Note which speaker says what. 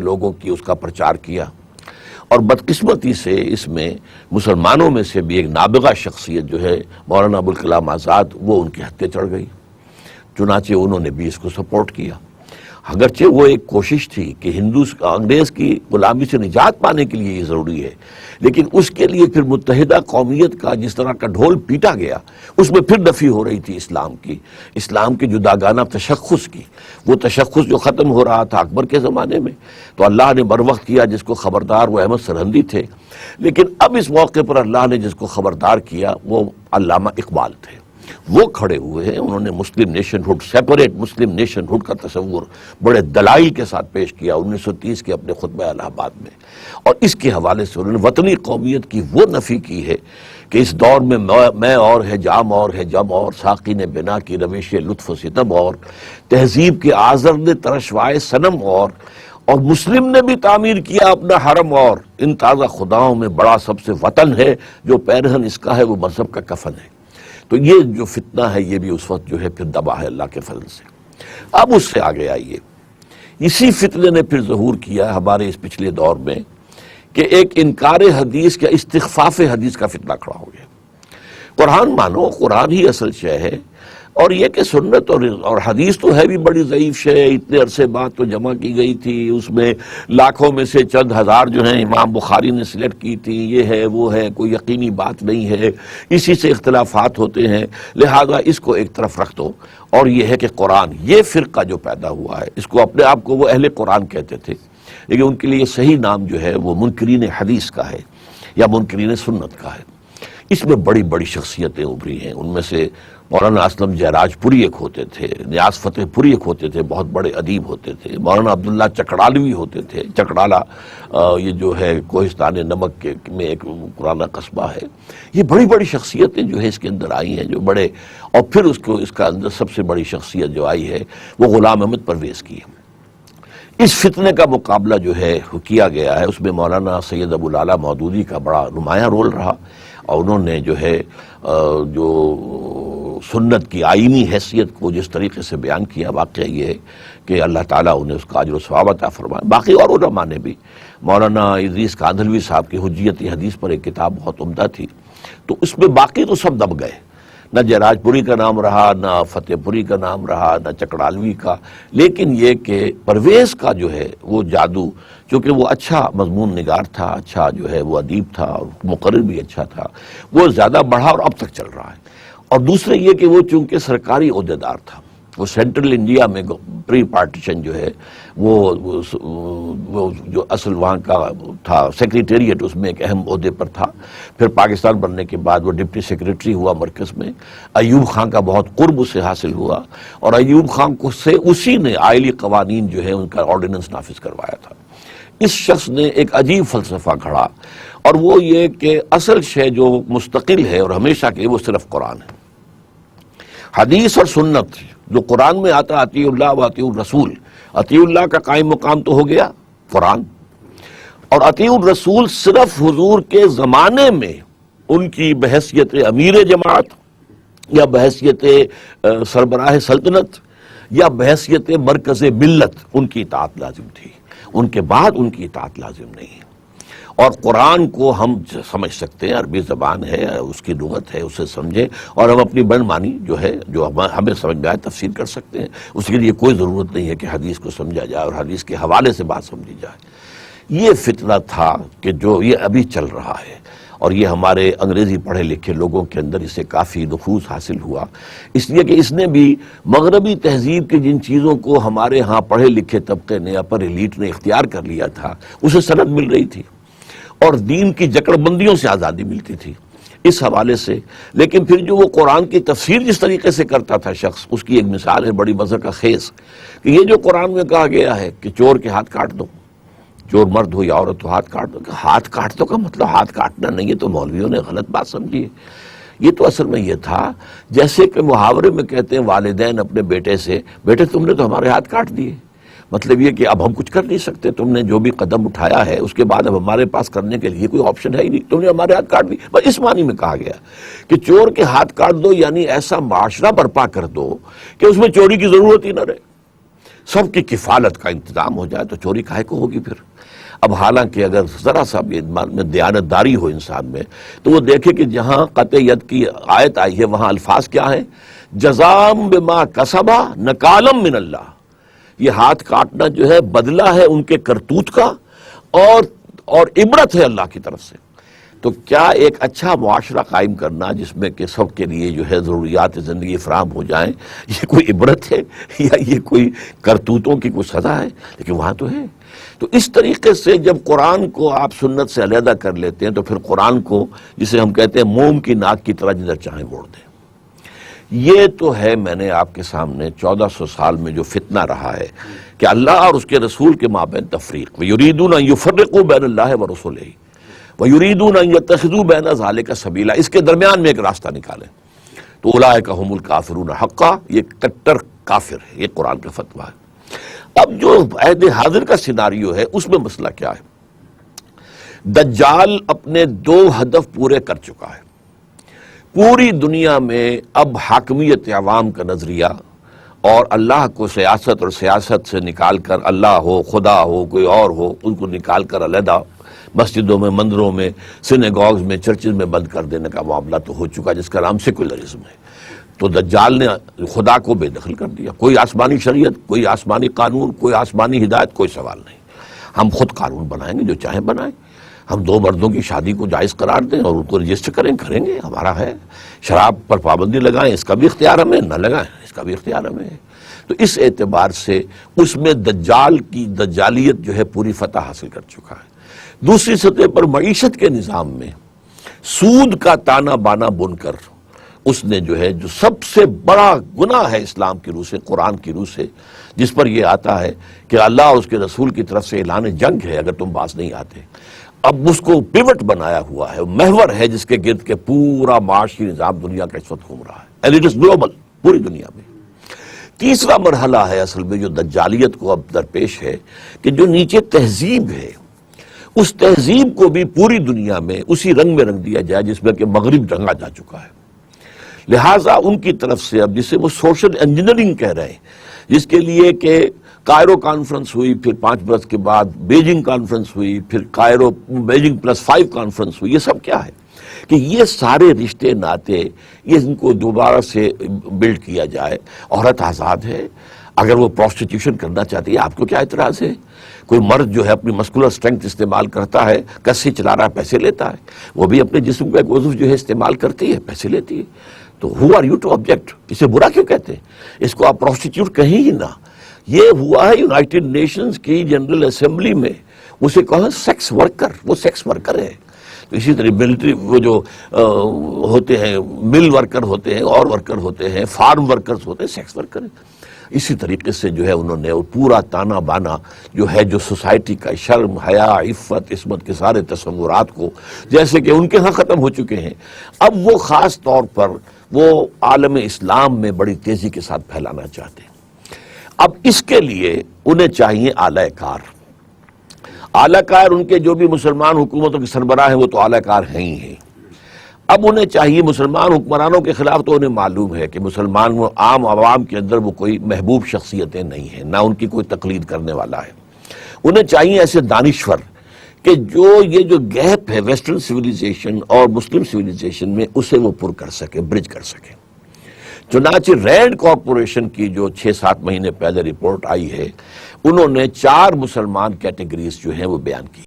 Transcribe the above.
Speaker 1: لوگوں کی اس کا پرچار کیا، اور بدقسمتی سے اس میں مسلمانوں میں سے بھی ایک نابغہ شخصیت جو ہے مولانا ابوالکلام آزاد، وہ ان کی ہتھے چڑھ گئی، چنانچہ انہوں نے بھی اس کو سپورٹ کیا۔ اگرچہ وہ ایک کوشش تھی کہ انگریز کی غلامی سے نجات پانے کے لیے یہ ضروری ہے، لیکن اس کے لیے پھر متحدہ قومیت کا جس طرح کا ڈھول پیٹا گیا، اس میں پھر نفی ہو رہی تھی اسلام کی جداگانہ تشخص کی، وہ تشخص جو ختم ہو رہا تھا اکبر کے زمانے میں، تو اللہ نے بروقت کیا جس کو خبردار وہ احمد سرہندی تھے، لیکن اب اس موقع پر اللہ نے جس کو خبردار کیا وہ علامہ اقبال تھے۔ وہ کھڑے ہوئے ہیں، انہوں نے مسلم نیشن ہوڈ، سیپریٹ مسلم نیشن ہوڈ کا تصور بڑے دلائل کے ساتھ پیش کیا 1930 کے اپنے خطبہ الہ آباد میں، اور اس کے حوالے سے انہوں نے وطنی قومیت کی وہ نفی کی ہے کہ اس دور میں میں اور ہے جام اور ہے جم اور، ساقی نے بنا کی روش لطف و ستم اور، تہذیب کے آزر نے ترشوائے صنم اور مسلم نے بھی تعمیر کیا اپنا حرم اور، ان تازہ خداؤں میں بڑا سب سے وطن ہے، جو پیرہن اس کا ہے وہ مذہب کا کفن ہے۔ تو یہ جو فتنہ ہے یہ بھی اس وقت جو ہے پھر دبا ہے اللہ کے فضل سے۔ اب اس سے آگے آئیے، اسی فتنے نے پھر ظہور کیا ہمارے اس پچھلے دور میں کہ ایک انکار حدیث کا استخفاف حدیث کا فتنہ کھڑا ہو گیا۔ قرآن مانو، قرآن ہی اصل شے ہے، اور یہ کہ سنت اور حدیث تو ہے بھی بڑی ضعیف شے، اتنے عرصے بعد تو جمع کی گئی تھی، اس میں لاکھوں میں سے چند ہزار جو ہیں امام بخاری نے سلیکٹ کی تھی، یہ ہے وہ ہے، کوئی یقینی بات نہیں ہے، اسی سے اختلافات ہوتے ہیں، لہذا اس کو ایک طرف رکھ دو۔ اور یہ ہے کہ قرآن، یہ فرقہ جو پیدا ہوا ہے، اس کو اپنے آپ کو وہ اہل قرآن کہتے تھے، لیکن ان کے لیے صحیح نام جو ہے وہ منکرین حدیث کا ہے یا منکرین سنت کا ہے۔ اس میں بڑی بڑی شخصیتیں ابھری ہیں، ان میں سے مولانا اسلم جیراج پوری ایک ہوتے تھے، نیاز فتح پوری ایک ہوتے تھے، بہت بڑے ادیب ہوتے تھے، مولانا عبداللہ چکڑالوی ہوتے تھے، چکڑالہ یہ جو ہے کوہستان نمک میں ایک پرانا قصبہ ہے۔ یہ بڑی بڑی شخصیتیں جو ہے اس کے اندر آئی ہیں، جو بڑے، اور پھر اس کا اندر سب سے بڑی شخصیت جو آئی ہے وہ غلام احمد پرویز کی ہے۔ اس فتنے کا مقابلہ جو ہے کیا گیا ہے، اس میں مولانا سید ابوالعلا مودودی کا بڑا نمایاں رول رہا، اور انہوں نے جو ہے جو سنت کی آئینی حیثیت کو جس طریقے سے بیان کیا، واقعہ یہ ہے کہ اللہ تعالیٰ انہیں اس کا اجر و ثواب عطا فرمائے۔ باقی اور علماء نے بھی، مولانا ادریس کاندھلوی صاحب کی حجیت حدیث پر ایک کتاب بہت عمدہ تھی، تو اس میں باقی تو سب دب گئے، نہ جیراج پوری کا نام رہا، نہ فتح پوری کا نام رہا، نہ چکڑالوی کا، لیکن یہ کہ پرویز کا جو ہے وہ جادو، چونکہ وہ اچھا مضمون نگار تھا، اچھا جو ہے وہ ادیب تھا، اور مقرر بھی اچھا تھا، وہ زیادہ بڑھا اور اب تک چل رہا ہے۔ اور دوسرے یہ کہ وہ چونکہ سرکاری عہدیدار تھا، وہ سینٹرل انڈیا میں پری پارٹیشن جو ہے وہ جو اصل وہاں کا تھا سیکریٹریٹ، اس میں ایک اہم عہدے پر تھا، پھر پاکستان بننے کے بعد وہ ڈپٹی سیکریٹری ہوا مرکز میں، ایوب خان کا بہت قرب اسے حاصل ہوا، اور ایوب خان کو سے اسی نے آئلی قوانین جو ہے ان کا آرڈیننس نافذ کروایا تھا۔ اس شخص نے ایک عجیب فلسفہ گھڑا، اور وہ یہ کہ اصل شے جو مستقل ہے اور ہمیشہ کے، وہ صرف قرآن ہے۔ حدیث اور سنت جو قرآن میں آتا، اطیعوا اللہ و اطیعوا الرسول، اطیعوا اللہ کا قائم مقام تو ہو گیا قرآن، اور اطیعوا الرسول صرف حضور کے زمانے میں ان کی بحیثیت امیر جماعت یا بحیثیت سربراہ سلطنت یا بحیثیت مرکز ملت ان کی اطاعت لازم تھی، ان کے بعد ان کی اطاعت لازم نہیں ہے۔ اور قرآن کو ہم سمجھ سکتے ہیں، عربی زبان ہے، اس کی لغت ہے، اسے سمجھیں، اور ہم اپنی بن مانی جو ہے جو ہمیں سمجھ میں آئے تفسیر کر سکتے ہیں، اس کے لیے کوئی ضرورت نہیں ہے کہ حدیث کو سمجھا جائے اور حدیث کے حوالے سے بات سمجھی جائے۔ یہ فتنہ تھا کہ جو یہ ابھی چل رہا ہے، اور یہ ہمارے انگریزی پڑھے لکھے لوگوں کے اندر اسے کافی نفوذ حاصل ہوا، اس لیے کہ اس نے بھی مغربی تہذیب کی جن چیزوں کو ہمارے ہاں پڑھے لکھے طبقے نے، اپر ایلیٹ نے اختیار کر لیا تھا، اسے سند مل رہی تھی، اور دین کی جکڑ بندیوں سے آزادی ملتی تھی اس حوالے سے۔ لیکن پھر جو وہ قرآن کی تفسیر جس طریقے سے کرتا تھا شخص، اس کی ایک مثال ہے بڑی مزہ کا خیز، کہ یہ جو قرآن میں کہا گیا ہے کہ چور کے ہاتھ کاٹ دو، چور مرد ہو یا عورت ہو ہاتھ کاٹ دو، کہ ہاتھ کاٹ دو کا مطلب ہاتھ کاٹنا نہیں ہے، تو مولویوں نے غلط بات سمجھی ہے۔ یہ تو اصل میں یہ تھا جیسے کہ محاورے میں کہتے ہیں والدین اپنے بیٹے سے، بیٹے تم نے تو ہمارے ہاتھ کاٹ دیے، مطلب یہ کہ اب ہم کچھ کر نہیں سکتے، تم نے جو بھی قدم اٹھایا ہے اس کے بعد اب ہمارے پاس کرنے کے لیے کوئی آپشن ہے ہی نہیں، تم نے ہمارے ہاتھ کاٹ دی۔ بس اس معنی میں کہا گیا کہ چور کے ہاتھ کاٹ دو، یعنی ایسا معاشرہ برپا کر دو کہ اس میں چوری کی ضرورت ہی نہ رہے۔ سب کی کفالت کا انتظام ہو جائے تو چوری کاہے کو ہوگی پھر؟ اب حالانکہ اگر ذرا سا بھی میں دیانتداری ہو انسان میں تو وہ دیکھے کہ جہاں قطع ید کی آیت آئی ہے وہاں الفاظ کیا ہیں؟ جزام بما کسبا نکالم من اللہ، یہ ہاتھ کاٹنا جو ہے بدلہ ہے ان کے کرتوت کا اور عبرت ہے اللہ کی طرف سے۔ تو کیا ایک اچھا معاشرہ قائم کرنا جس میں کہ سب کے لیے جو ہے ضروریات زندگی فراہم ہو جائیں، یہ کوئی عبرت ہے یا یہ کوئی کرتوتوں کی کوئی سزا ہے؟ لیکن وہاں تو ہے۔ تو اس طریقے سے جب قرآن کو آپ سنت سے علیحدہ کر لیتے ہیں تو پھر قرآن کو، جسے ہم کہتے ہیں موم کی ناک کی طرح جدھر چاہیں موڑ دیں۔ یہ تو ہے میں نے آپ کے سامنے 1400 سال میں جو فتنہ رہا ہے کہ اللہ اور اس کے رسول کے مابین تفریق، وَيُرِيدُونَ أَن يُفَرِّقُوا بَيْنَ اللَّهِ وَرُسُلِهِ وَيُرِيدُونَ أَن يَتَّخِذُوا بَيْنَ ذَلِكَ سَبِيلًا، اس کے درمیان میں ایک راستہ نکالیں تو اولئک هم الکافرون حقا، یہ کٹر کافر ہے، یہ قرآن کا فتویٰ ہے۔ اب جو عہد حاضر کا سیناریو ہے اس میں مسئلہ کیا ہے؟ دجال اپنے 2 ہدف پورے کر چکا ہے۔ پوری دنیا میں اب حاکمیت عوام کا نظریہ اور اللہ کو سیاست اور سیاست سے نکال کر اللہ ہو، خدا ہو، کوئی اور ہو، ان کو نکال کر علیحدہ مسجدوں میں، مندروں میں، سینیگوگز میں، چرچز میں بند کر دینے کا معاملہ تو ہو چکا جس کا نام سیکولرزم ہے۔ تو دجال نے خدا کو بے دخل کر دیا، کوئی آسمانی شریعت، کوئی آسمانی قانون، کوئی آسمانی ہدایت، کوئی سوال نہیں۔ ہم خود قانون بنائیں گے، جو چاہیں بنائیں، ہم 2 مردوں کی شادی کو جائز قرار دیں اور ان کو رجسٹر کریں گے، ہمارا ہے۔ شراب پر پابندی لگائیں، اس کا بھی اختیار ہمیں، نہ لگائیں اس کا بھی اختیار ہمیں ہے۔ تو اس اعتبار سے اس میں دجال کی دجالیت جو ہے پوری فتح حاصل کر چکا ہے۔ دوسری سطح پر معیشت کے نظام میں سود کا تانا بانا بن کر اس نے جو ہے جو سب سے بڑا گناہ ہے اسلام کی روح سے، قرآن کی روح سے، جس پر یہ آتا ہے کہ اللہ اور اس کے رسول کی طرف سے اعلان جنگ ہے اگر تم باز نہیں آتے، اب اس کو پیوٹ بنایا ہوا ہے، محور ہے جس کے گرد کے پورا معاشی نظام دنیا کا اس وقت گھوم رہا ہے، اینڈ اٹ از گلوبل، پوری دنیا میں۔ تیسرا مرحلہ ہے اصل میں جو دجالیت کو اب درپیش ہے کہ جو نیچے تہذیب ہے اس تہذیب کو بھی پوری دنیا میں اسی رنگ میں رنگ دیا جائے جس میں کہ مغرب رنگا جا چکا ہے۔ لہٰذا ان کی طرف سے اب جسے وہ سوشل انجینئرنگ کہہ رہے ہیں، جس کے لیے کہ کائرو کانفرنس ہوئی، پھر 5 برس کے بعد بیجنگ کانفرنس ہوئی، پھر کائرو بیجنگ +5 کانفرنس ہوئی، یہ سب کیا ہے کہ یہ سارے رشتے ناتے یہ ان کو دوبارہ سے بلڈ کیا جائے۔ عورت آزاد ہے، اگر وہ پروسٹیٹیوشن کرنا چاہتی ہے آپ کو کیا اعتراض ہے؟ کوئی مرد جو ہے اپنی مسکولر اسٹرینگتھ استعمال کرتا ہے، کسی چلا رہا ہے، پیسے لیتا ہے، وہ بھی اپنے جسم کا ایک عضو جو ہے استعمال کرتی ہے، پیسے لیتی ہے، تو who are you to object؟ اسے برا کیوں کہتے ہیں؟ اس کو آپ پروسٹیٹیوٹ کہیں ہی نہ۔ یہ ہوا ہے یونائٹڈ نیشنز کی جنرل اسمبلی میں، اسے کہا سیکس ورکر، وہ سیکس ورکر ہے۔ تو اسی طرح ملٹری وہ جو ہوتے ہیں، مل ورکر ہوتے ہیں، اور ورکر ہوتے ہیں، فارم ورکرز ہوتے ہیں، سیکس ورکر ہیں۔ اسی طریقے سے جو ہے انہوں نے پورا تانا بانا جو ہے جو سوسائٹی کا شرم، حیا، عفت، عصمت کے سارے تصورات کو جیسے کہ ان کے ہاں ختم ہو چکے ہیں، اب وہ خاص طور پر وہ عالم اسلام میں بڑی تیزی کے ساتھ پھیلانا چاہتے ہیں۔ اب اس کے لیے انہیں چاہیے اعلی کار۔ اعلی کار ان کے جو بھی مسلمان حکومتوں کے سربراہ ہیں وہ تو اعلی کار ہیں ہی ہیں۔ اب انہیں چاہیے، مسلمان حکمرانوں کے خلاف تو انہیں معلوم ہے کہ مسلمان عام عوام کے اندر وہ کوئی محبوب شخصیتیں نہیں ہیں، نہ ان کی کوئی تقلید کرنے والا ہے۔ انہیں چاہیے ایسے دانشور کہ جو یہ جو گیپ ہے ویسٹرن سویلائزیشن اور مسلم سویلائزیشن میں اسے وہ پر کر سکے، برج کر سکے۔ چنانچہ رینڈ کارپوریشن کی جو 6-7 مہینے پہلے رپورٹ آئی ہے، انہوں نے 4 مسلمان کیٹیگریز جو ہیں وہ بیان کی۔